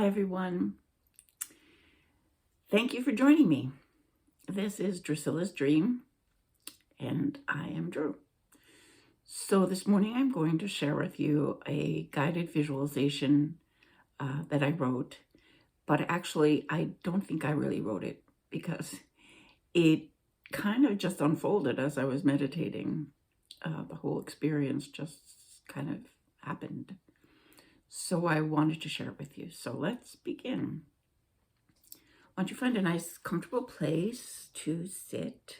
everyone. Thank you for joining me. This is Drusilla's Dream, and I am Drew. So this morning I'm going to share with you a guided visualization that I wrote, but actually I don't think I really wrote it because it kind of just unfolded as I was meditating. The whole experience just kind of happened. So I wanted to share it with you. So let's begin. I want you to find a nice, comfortable place to sit.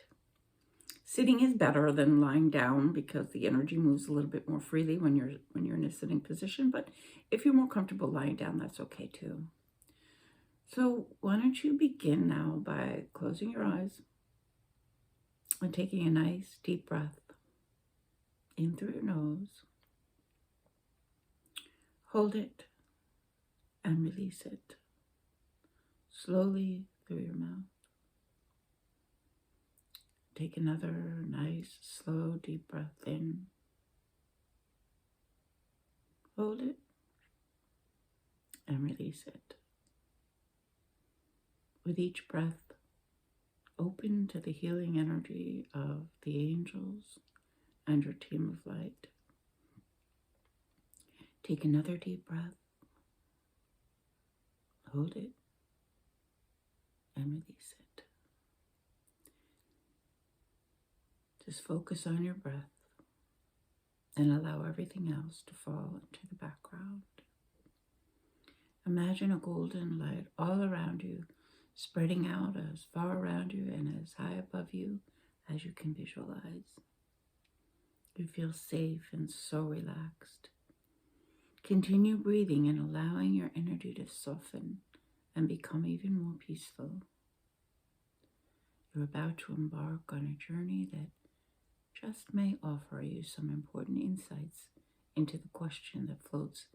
Sitting is better than lying down because the energy moves a little bit more freely when you're in a sitting position. But if you're more comfortable lying down, that's okay too. So why don't you begin now by closing your eyes and taking a nice deep breath in through your nose. Hold it and release it slowly through your mouth. Take another nice, slow, deep breath in. Hold it and release it. With each breath, open to the healing energy of the angels and your team of light. Take another deep breath. Hold it and release it. Just focus on your breath and allow everything else to fall into the background. Imagine a golden light all around you, spreading out as far around you and as high above you as you can visualize. You feel safe and so relaxed. Continue breathing and allowing your energy to soften and become even more peaceful. You're about to embark on a journey that just may offer you some important insights into the question that floats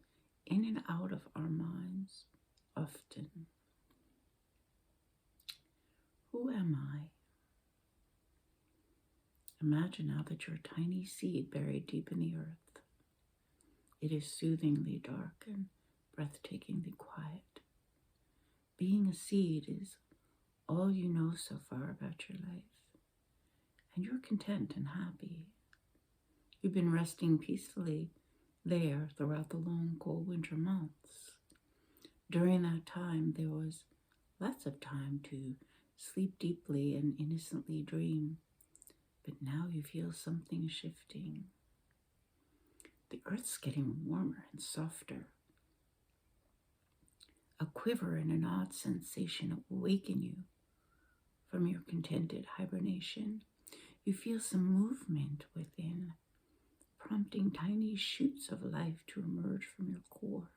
in and out of our minds often. Who am I? Imagine now that you're a tiny seed buried deep in the earth. It is soothingly dark and breathtakingly quiet. Being a seed is all you know so far about your life, and you're content and happy. You've been resting peacefully there throughout the long, cold winter months. During that time, there was lots of time to sleep deeply and innocently dream, but now you feel something shifting. The earth's getting warmer and softer. A quiver and an odd sensation awaken you from your contented hibernation. You feel some movement within, prompting tiny shoots of life to emerge from your core.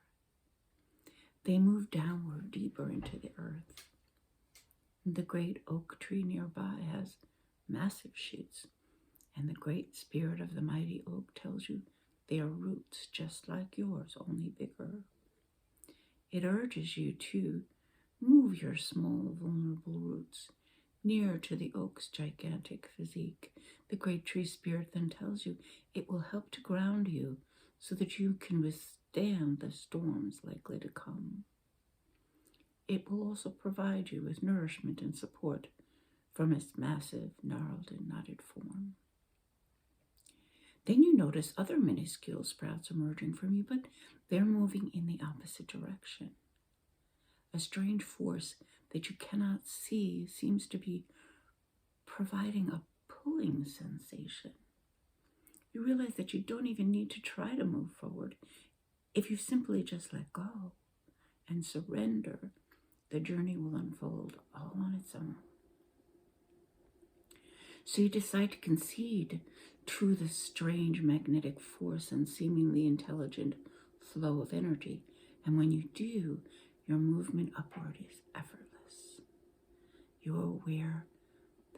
They move downward deeper into the earth. The great oak tree nearby has massive shoots, and the great spirit of the mighty oak tells you they are roots just like yours, only bigger. It urges you to move your small, vulnerable roots near to the oak's gigantic physique. The great tree spirit then tells you it will help to ground you so that you can withstand the storms likely to come. It will also provide you with nourishment and support from its massive, gnarled, and knotted form. Then you notice other minuscule sprouts emerging from you, but they're moving in the opposite direction. A strange force that you cannot see seems to be providing a pulling sensation. You realize that you don't even need to try to move forward. If you simply just let go and surrender, the journey will unfold all on its own. So you decide to concede to the strange magnetic force and seemingly intelligent flow of energy. And when you do, your movement upward is effortless. You're aware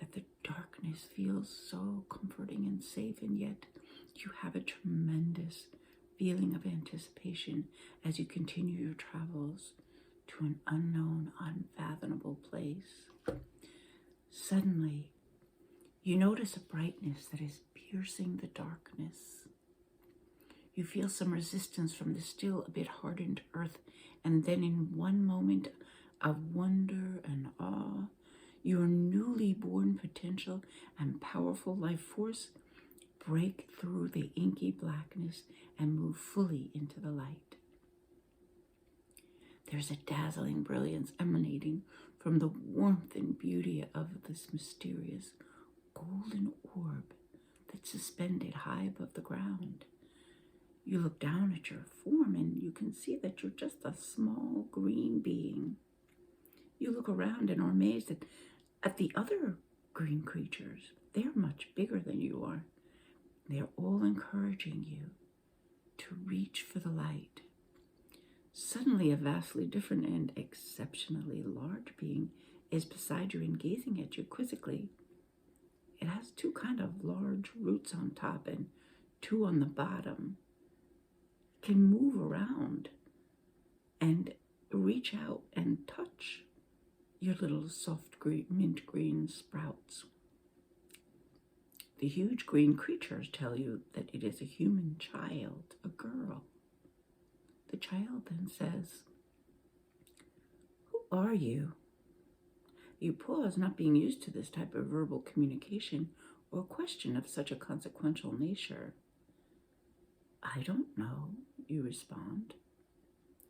that the darkness feels so comforting and safe, and yet you have a tremendous feeling of anticipation as you continue your travels to an unknown, unfathomable place. Suddenly, you notice a brightness that is piercing the darkness. You feel some resistance from the still a bit hardened earth, and then in one moment of wonder and awe, your newly born potential and powerful life force break through the inky blackness and move fully into the light. There's a dazzling brilliance emanating from the warmth and beauty of this mysterious golden orb that's suspended high above the ground. You look down at your form and you can see that you're just a small green being. You look around and are amazed at the other green creatures. They're much bigger than you are. They're all encouraging you to reach for the light. Suddenly, a vastly different and exceptionally large being is beside you and gazing at you quizzically. It has two kind of large roots on top and two on the bottom. It can move around and reach out and touch your little soft green, mint green sprouts. The huge green creatures tell you that it is a human child, a girl. The child then says, "Who are you?" You pause, not being used to this type of verbal communication or question of such a consequential nature. "I don't know," you respond.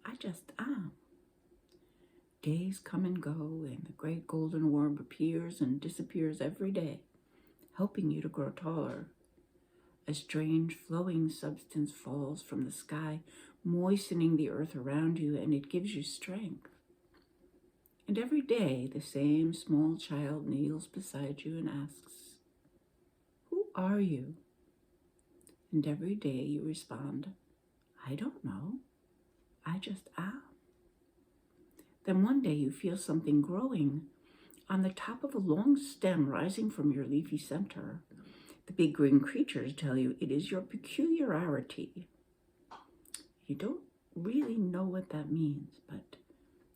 "I just am." Days come and go, and the great golden orb appears and disappears every day, helping you to grow taller. A strange flowing substance falls from the sky, moistening the earth around you, and it gives you strength. And every day, the same small child kneels beside you and asks, "Who are you?" And every day you respond, "I don't know. I just am." Then one day you feel something growing on the top of a long stem rising from your leafy center. The big green creatures tell you it is your peculiarity. You don't really know what that means, but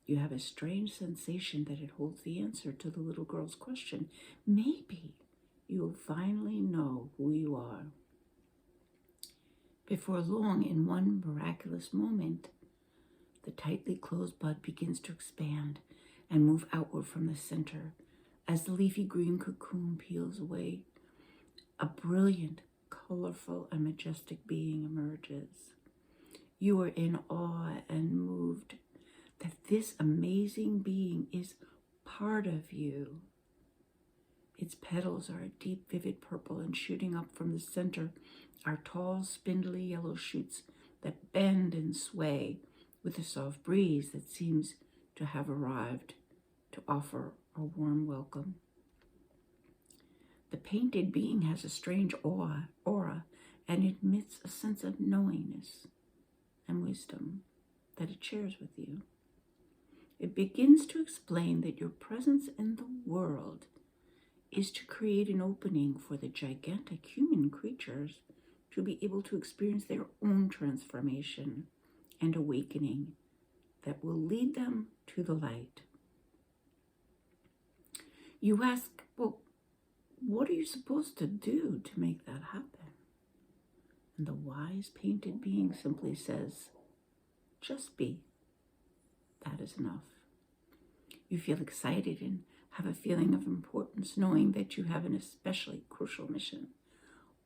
you have a strange sensation that it holds the answer to the little girl's question. Maybe you'll finally know who you are. Before long, in one miraculous moment, the tightly closed bud begins to expand and move outward from the center. As the leafy green cocoon peels away, a brilliant, colorful, and majestic being emerges. You are in awe and moved that this amazing being is part of you. Its petals are a deep, vivid purple, and shooting up from the center are tall, spindly yellow shoots that bend and sway with a soft breeze that seems to have arrived to offer a warm welcome. The painted being has a strange aura and emits a sense of knowingness and wisdom that it shares with you. It begins to explain that your presence in the world is to create an opening for the gigantic human creatures to be able to experience their own transformation and awakening that will lead them to the light. You ask, "Well, what are you supposed to do to make that happen?" And the wise painted being simply says, "Just be. That is enough." You feel excited and have a feeling of importance, knowing that you have an especially crucial mission.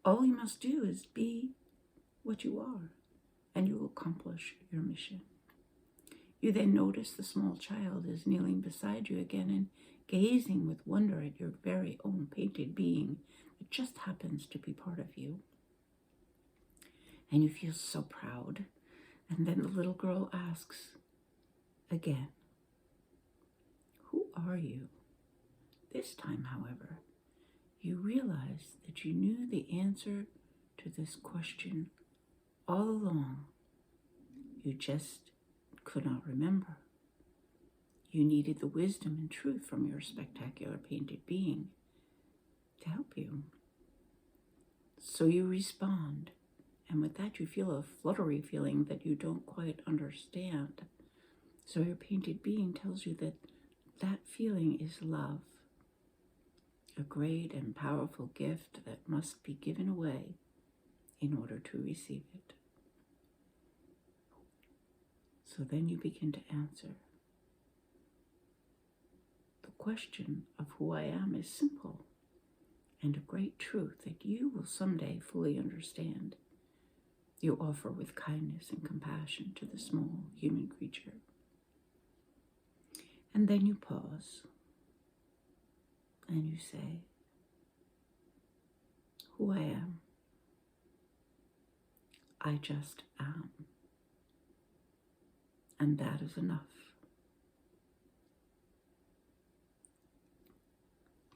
All you must do is be what you are, and you will accomplish your mission. You then notice the small child is kneeling beside you again and gazing with wonder at your very own painted being that just happens to be part of you. And you feel so proud. And then the little girl asks again, "Who are you?" This time, however, you realize that you knew the answer to this question all along. You just could not remember. You needed the wisdom and truth from your spectacular painted being to help you. So you respond, and with that you feel a fluttery feeling that you don't quite understand. So your painted being tells you that that feeling is love, a great and powerful gift that must be given away in order to receive it. So then you begin to answer. The question of who I am is simple and a great truth that you will someday fully understand. You offer with kindness and compassion to the small human creature. And then you pause and you say, who I am, I just am. And that is enough.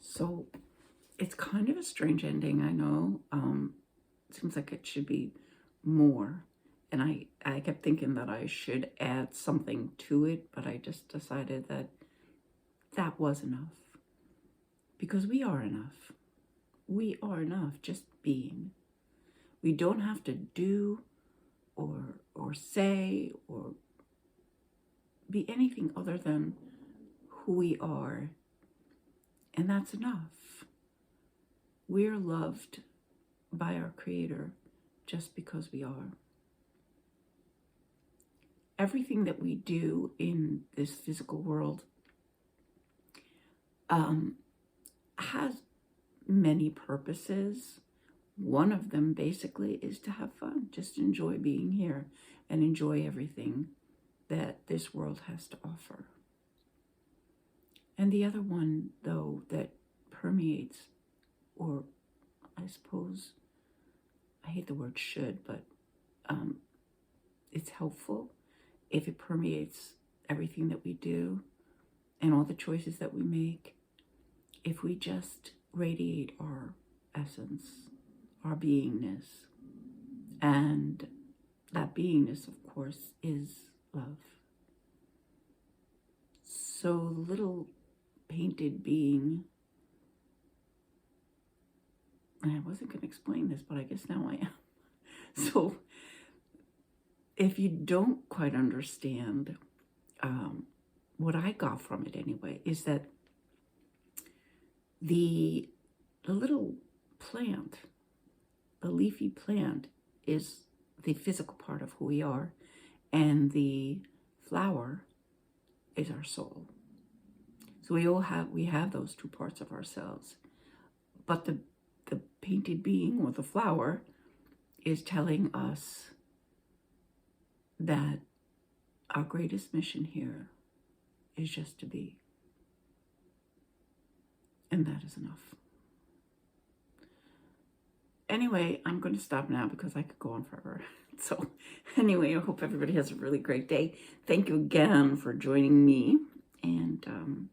So it's kind of a strange ending, I know. It seems like it should be more. And I kept thinking that I should add something to it, but I just decided that that was enough. Because we are enough. We are enough just being. We don't have to do or say or be anything other than who we are. And that's enough. We're loved by our Creator just because we are. Everything that we do in this physical world has many purposes. One of them basically is to have fun, just enjoy being here and enjoy everything that this world has to offer. And the other one, though, that permeates, or I suppose, I hate the word should, but it's helpful if it permeates everything that we do and all the choices that we make, if we just radiate our essence, our beingness. And that beingness, of course, is love. So the little painted being, and I wasn't going to explain this, but I guess now I am. So if you don't quite understand, what I got from it anyway, is that the little plant, the leafy plant, is the physical part of who we are, and the flower is our soul. So we have those two parts of ourselves. But the painted being, or the flower, is telling us that our greatest mission here is just to be. And that is enough. Anyway, I'm going to stop now because I could go on forever. So anyway, I hope everybody has a really great day. Thank you again for joining me. And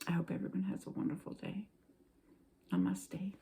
I hope everyone has a wonderful day. Namaste.